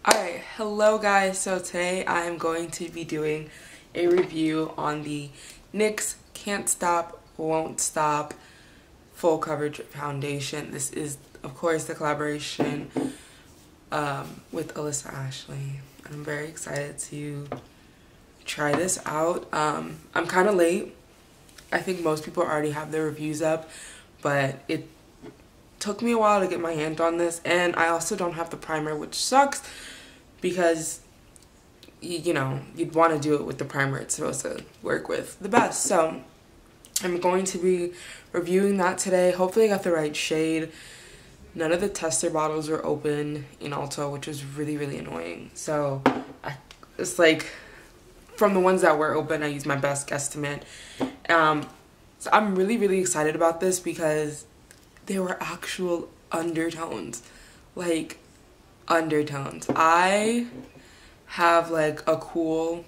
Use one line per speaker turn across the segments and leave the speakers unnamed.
Alright, hello guys. So today I am going to be doing a review on the NYX Can't Stop, Won't Stop Full Coverage Foundation. This is, of course, the collaboration with Alissa Ashley. I'm very excited to try this out. I'm kind of late. I think most people already have their reviews up, but it took me a while to get my hand on this, and I also don't have the primer, which sucks because you know, you'd want to do it with the primer it's supposed to work with the best. So I'm going to be reviewing that today. Hopefully I got the right shade. None of the tester bottles were open in Ulta, which was really annoying. So it's like, from the ones that were open, I used my best guesstimate. So I'm really excited about this because there were actual undertones. Like, undertones. I have like a cool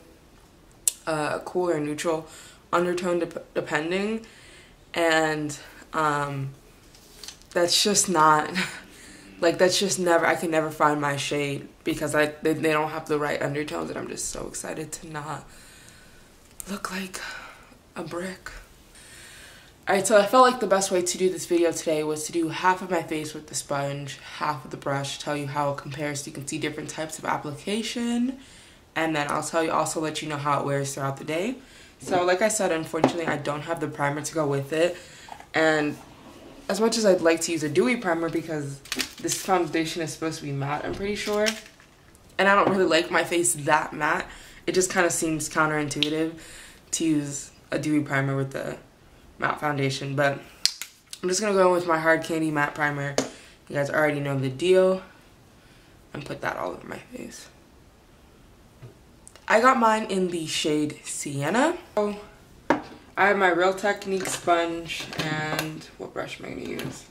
or neutral undertone depending, and that's just not like, that's just never, I can never find my shade because they don't have the right undertones, and I'm just so excited to not look like a brick. Alright, so I felt like the best way to do this video today was to do half of my face with the sponge, half with the brush, tell you how it compares so you can see different types of application, and then I'll also let you know how it wears throughout the day. So like I said, unfortunately I don't have the primer to go with it, and as much as I'd like to use a dewy primer because this foundation is supposed to be matte, I'm pretty sure, and I don't really like my face that matte, it just kind of seems counterintuitive to use a dewy primer with the matte foundation. But I'm just gonna go in with my hard candy matte primer. You guys already know the deal, and put that all over my face. I got mine in the shade Sienna. So I have my Real Technique sponge, and what brush am I gonna use?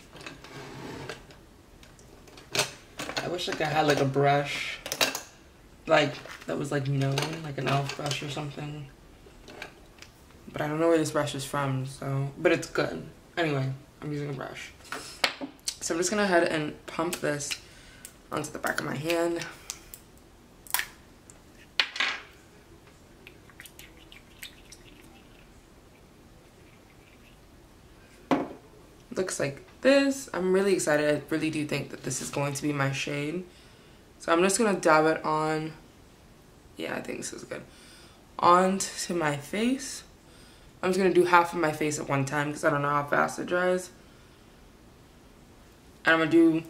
I wish like I had like a brush like that was like known, like an elf brush or something. But I don't know where this brush is from, so, but it's good. Anyway, I'm using a brush. So I'm just gonna go ahead and pump this onto the back of my hand. Looks like this. I'm really excited. I really do think that this is going to be my shade. So I'm just gonna dab it on, yeah, I think this is good, onto my face. I'm just going to do half of my face at one time because I don't know how fast it dries. And I'm going to do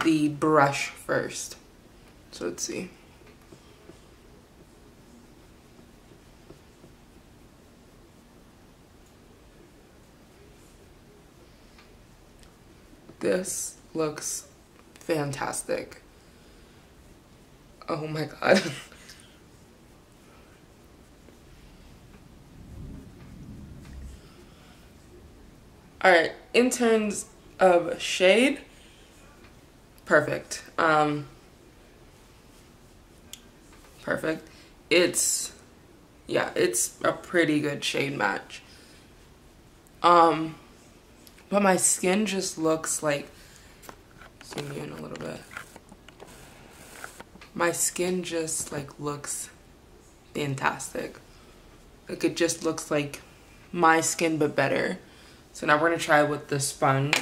the brush first. So let's see. This looks fantastic. Oh my god. Alright, in terms of shade, perfect. Perfect. It's a pretty good shade match. But my skin just looks like, zoom you in a little bit. My skin just like looks fantastic. Like, it just looks like my skin but better. So now we're gonna try with the sponge.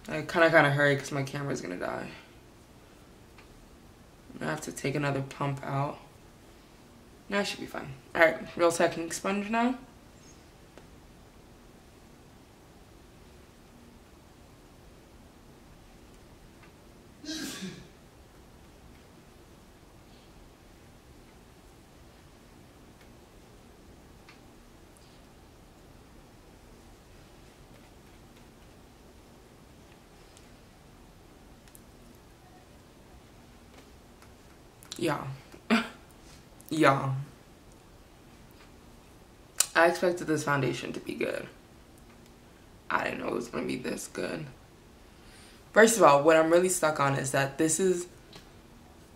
I gotta hurry because my camera's gonna die. I have to take another pump out. That should be fine. Alright, Real Technique sponge now. Yeah. Yeah. I expected this foundation to be good. I didn't know it was gonna be this good. First of all, what I'm really stuck on is that this is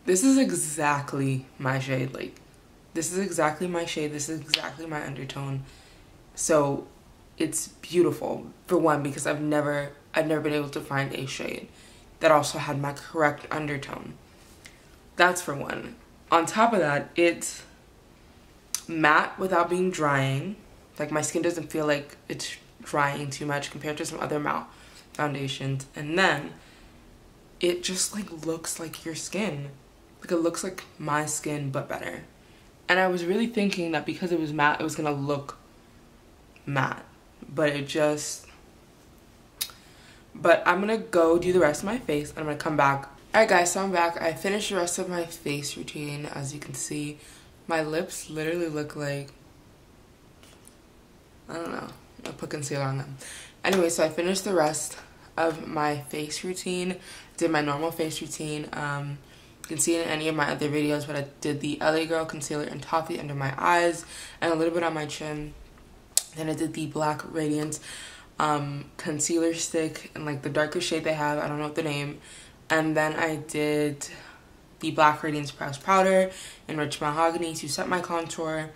exactly my shade. Like, this is exactly my shade. This is exactly my undertone. So it's beautiful, for one, because I've never been able to find a shade that also had my correct undertone. That's for one. On top of that, it's matte without being drying. Like, my skin doesn't feel like it's drying too much compared to some other matte foundations. And then it just like looks like your skin. Like, it looks like my skin but better. And I was really thinking that because it was matte, it was gonna look matte, but it just, but I'm gonna go do the rest of my face and I'm gonna come back. Alright guys, so I'm back. I finished the rest of my face routine. As you can see, my lips literally look like, I don't know, I put concealer on them. Anyway, so I finished the rest of my face routine. Did my normal face routine. You can see it in any of my other videos, but I did the LA Girl concealer and toffee under my eyes and a little bit on my chin. Then I did the Black Radiance concealer stick in like the darker shade they have. I don't know what the name. And then I did the Black Radiance Pressed Powder in Rich Mahogany to set my contour.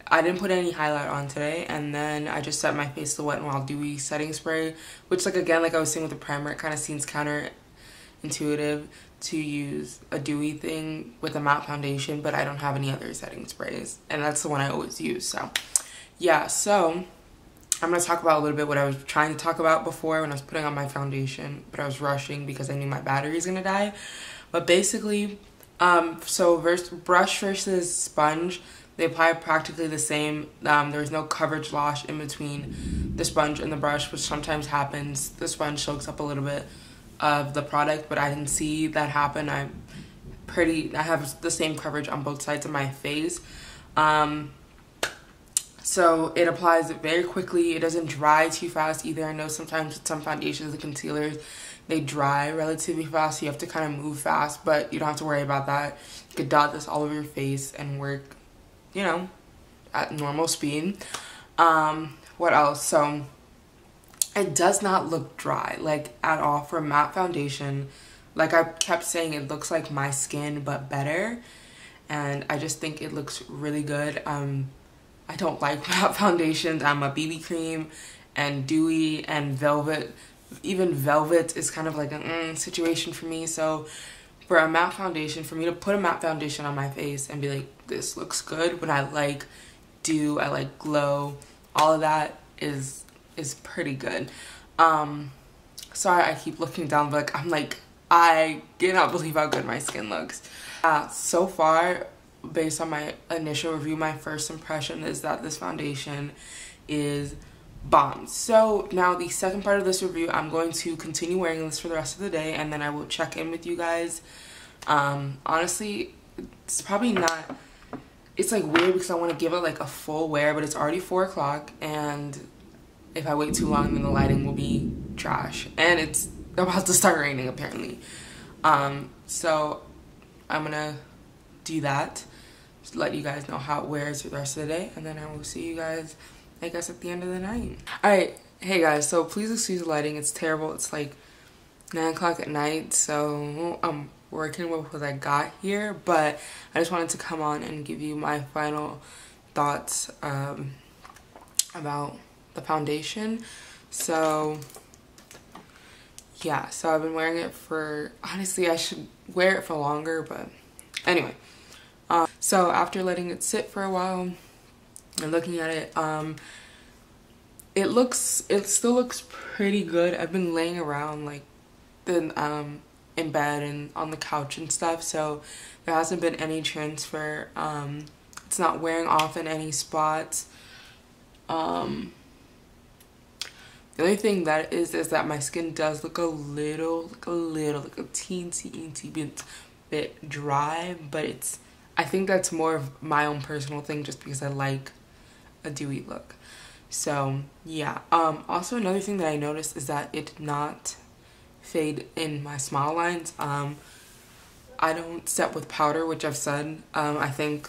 I didn't put any highlight on today, and then I just set my face to Wet n Wild Dewy setting spray, which, like, again, like I was saying with the primer, it kind of seems counterintuitive to use a dewy thing with a matte foundation, but I don't have any other setting sprays, and that's the one I always use. So yeah, so I'm going to talk about a little bit what I was trying to talk about before when I was putting on my foundation, but I was rushing because I knew my battery was going to die. But basically, so brush versus sponge, they apply practically the same. There's no coverage loss in between the sponge and the brush, which sometimes happens. The sponge soaks up a little bit of the product, but I didn't see that happen. I have the same coverage on both sides of my face. So it applies very quickly. It doesn't dry too fast either. I know sometimes with some foundations and concealers, they dry relatively fast, so you have to kind of move fast, but you don't have to worry about that. You could dot this all over your face and work, you know, at normal speed. What else? So it does not look dry, like, at all for a matte foundation. Like I kept saying, it looks like my skin but better, and I just think it looks really good. I don't like matte foundations. I'm a BB cream and dewy and velvet. Even velvet is kind of like a situation for me. So for a matte foundation, for me to put a matte foundation on my face and be like, this looks good, when I like dew, I like glow, all of that is pretty good. Sorry, I keep looking down, but I'm like, I cannot believe how good my skin looks. So far, based on my initial review, my first impression is that this foundation is bomb. So now the second part of this review, I'm going to continue wearing this for the rest of the day, and then I will check in with you guys. Honestly, it's probably not, it's like weird because I want to give it like a full wear, but it's already 4 o'clock, and if I wait too long, then the lighting will be trash, and it's about to start raining apparently. So I'm gonna do that, just let you guys know how it wears for the rest of the day, and then I will see you guys, I guess, at the end of the night. Alright, hey guys, so please excuse the lighting. It's terrible. It's like 9 o'clock at night, so I'm working with what I got here, but I just wanted to come on and give you my final thoughts about the foundation. So yeah, so I've been wearing it for, honestly I should wear it for longer, but anyway. So after letting it sit for a while and looking at it, it still looks pretty good. I've been laying around like in bed and on the couch and stuff, so there hasn't been any transfer. It's not wearing off in any spots. The only thing that is that my skin does look like a teensy bit dry, but I think that's more of my own personal thing, just because I like a dewy look. So yeah. Also, another thing that I noticed is that it did not fade in my smile lines. I don't set with powder, which I've said. I think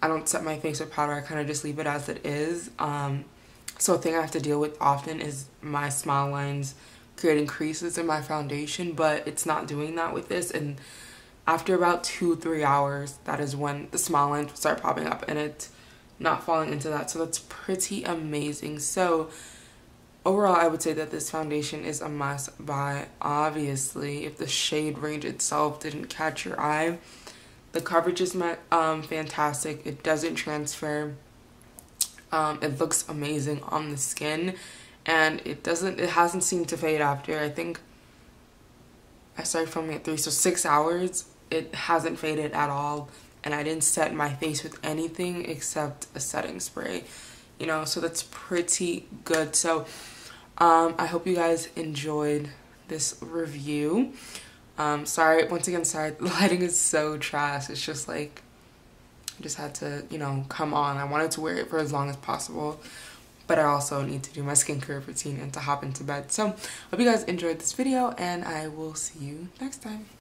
I don't set my face with powder. I kind of just leave it as it is. So a thing I have to deal with often is my smile lines creating creases in my foundation, but it's not doing that with this. And after about 2-3 hours, that is when the smile lines start popping up, and it's not falling into that. So that's pretty amazing. So overall, I would say that this foundation is a must buy. Obviously, if the shade range itself didn't catch your eye, The coverage is fantastic. It doesn't transfer. It looks amazing on the skin, and it hasn't seemed to fade after. I think I started filming at 3, so 6 hours. It hasn't faded at all, and I didn't set my face with anything except a setting spray, you know, so that's pretty good. So I hope you guys enjoyed this review. Sorry, once again, sorry, the lighting is so trash. It's just like, I just had to, you know, come on. I wanted to wear it for as long as possible, but I also need to do my skincare routine and to hop into bed. So hope you guys enjoyed this video, and I will see you next time.